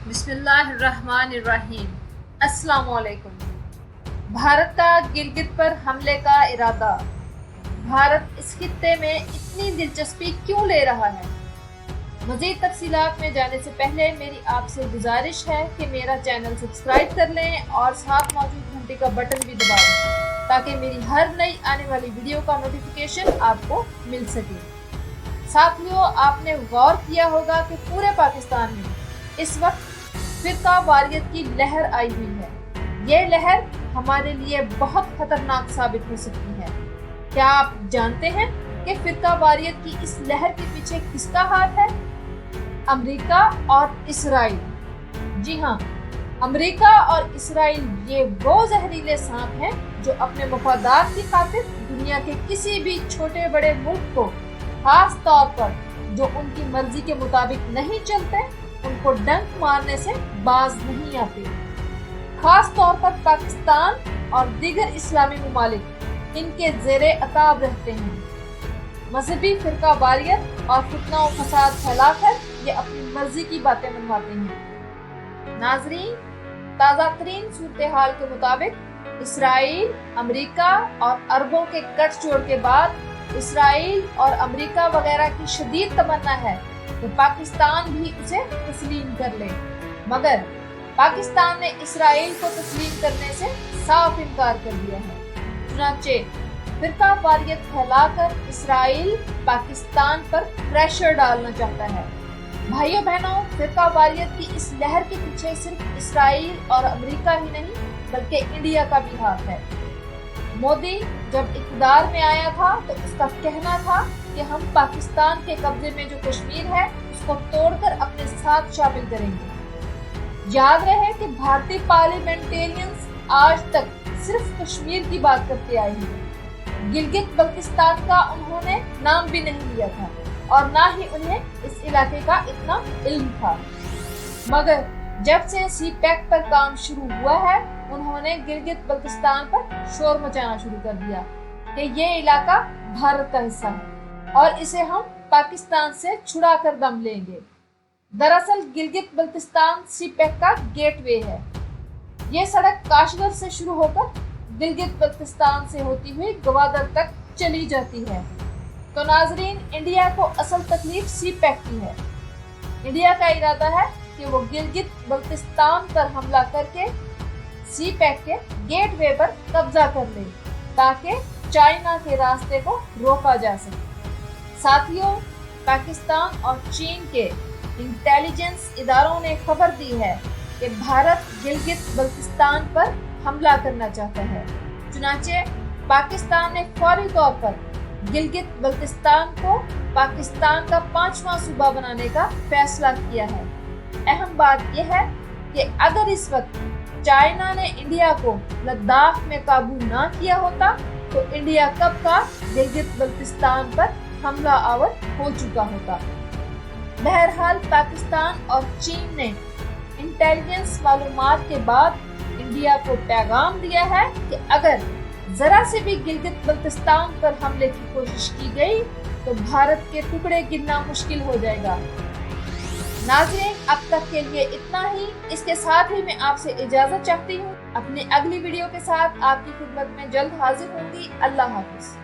بسم اللہ الرحمن الرحیم۔ السلام علیکم۔ بھارت کا گلگت پر حملے کا ارادہ۔ بھارت اس خطے میں اتنی دلچسپی کیوں لے رہا ہے؟ مزید تفصیلات میں جانے سے پہلے میری آپ سے گزارش ہے کہ میرا چینل سبسکرائب کر لیں اور ساتھ موجود گھنٹی کا بٹن بھی دبا دیں تاکہ میری ہر نئی آنے والی ویڈیو کا نوٹیفیکیشن آپ کو مل سکے۔ ساتھیوں، آپ نے غور کیا ہوگا کہ پورے پاکستان میں اس وقت فرقہ واریت کی لہر آئی ہوئی ہے۔ یہ لہر ہمارے لیے بہت خطرناک ثابت ہو سکتی ہے۔ کیا آپ جانتے ہیں کہ فرقہ واریت کی اس لہر کے پیچھے کس کا ہاتھ ہے؟ امریکہ اور اسرائیل۔ جی ہاں، امریکہ اور اسرائیل یہ وہ زہریلے سانپ ہیں جو اپنے مفادات کی خاطر دنیا کے کسی بھی چھوٹے بڑے ملک کو، خاص طور پر جو ان کی مرضی کے مطابق نہیں چلتے، ان کو ڈنک مارنے سے باز نہیں آتے۔ خاص طور پر پاکستان اور دیگر اسلامی ممالک ان کے زیر عتاب رہتے ہیں۔ مذہبی فرقہ واریت اور فتنہ و فساد پھیلا کر یہ اپنی مرضی کی باتیں منواتے ہیں۔ ناظرین، تازہ ترین صورتحال کے مطابق اسرائیل، امریکہ اور عربوں کے گٹھ جوڑ کے بعد اسرائیل اور امریکہ وغیرہ کی شدید تمنا ہے کہ پاکستان بھی اسے تسلیم کر لے، مگر پاکستان نے اسرائیل کو تسلیم کرنے سے صاف انکار کر دیا ہے۔ چنانچہ فرقہ واریت پھیلا کر اسرائیل پاکستان پر پریشر ڈالنا چاہتا ہے۔ بھائیوں بہنوں، فرقہ واریت کی اس لہر کے پیچھے صرف اسرائیل اور امریکہ ہی نہیں بلکہ انڈیا کا بھی ہاتھ ہے۔ مودی جب اقتدار میں آیا تھا تو اس کا کہنا تھا کہ ہم پاکستان کے قبضے میں جو کشمیر ہے اس کو توڑ کر اپنے ساتھ شامل کریں گے۔ یاد رہے کہ بھارتی پارلیمنٹیرینز آج تک صرف کشمیر کی بات کرتے آئے ہیں۔ گلگت بلتستان کا انہوں نے نام بھی نہیں لیا تھا اور نہ ہی انہیں اس علاقے کا اتنا علم تھا، مگر جب سے سی پیک پر کام شروع ہوا ہے انہوں نے گلگت بلتستان پر شور مچانا شروع کر دیا کہ یہ علاقہ بھارت کا حصہ ہے اور اسے ہم پاکستان سے چھڑا کر دم لیں گے۔ دراصل گلگت بلتستان سی پیک کا گیٹ وے ہے۔ یہ سڑک کاشغر سے شروع ہو کر گلگت بلتستان سے ہوتی ہوئی گوادر تک چلی جاتی ہے۔ تو ناظرین، انڈیا کو اصل تکلیف سی پیک کی ہے۔ انڈیا کا ارادہ ہے کہ وہ گلگت بلتستان پر حملہ کر کے سی پیک کے گیٹ وے پر قبضہ کر لے تاکہ چائنا کے راستے کو روکا جا سکے۔ ساتھیوں، پاکستان اور چین کے انٹیلیجنس اداروں نے خبر دی ہے کہ بھارت گلگت بلتستان پر حملہ کرنا چاہتا ہے۔ چنانچہ پاکستان نے فوری طور پر گلگت بلتستان کو پاکستان کا 5واں صوبہ بنانے کا فیصلہ کیا ہے۔ اہم بات یہ ہے کہ اگر اس وقت چائنا نے انڈیا کو لداخ میں قابو نہ کیا ہوتا تو انڈیا کب کا گلگت بلتستان پر حملہ آور ہو چکا ہوتا۔ بہرحال پاکستان اور چین نے انٹیلیجنس معلومات کے بعد انڈیا کو پیغام دیا ہے کہ اگر ذرا سے بھی گلگت بلتستان پر حملے کی کوشش کی گئی تو بھارت کے ٹکڑے گننا مشکل ہو جائے گا۔ ناظرین، اب تک کے لیے اتنا ہی۔ اس کے ساتھ ہی میں آپ سے اجازت چاہتی ہوں۔ اپنی اگلی ویڈیو کے ساتھ آپ کی خدمت میں جلد حاضر ہوں گی۔ اللہ حافظ۔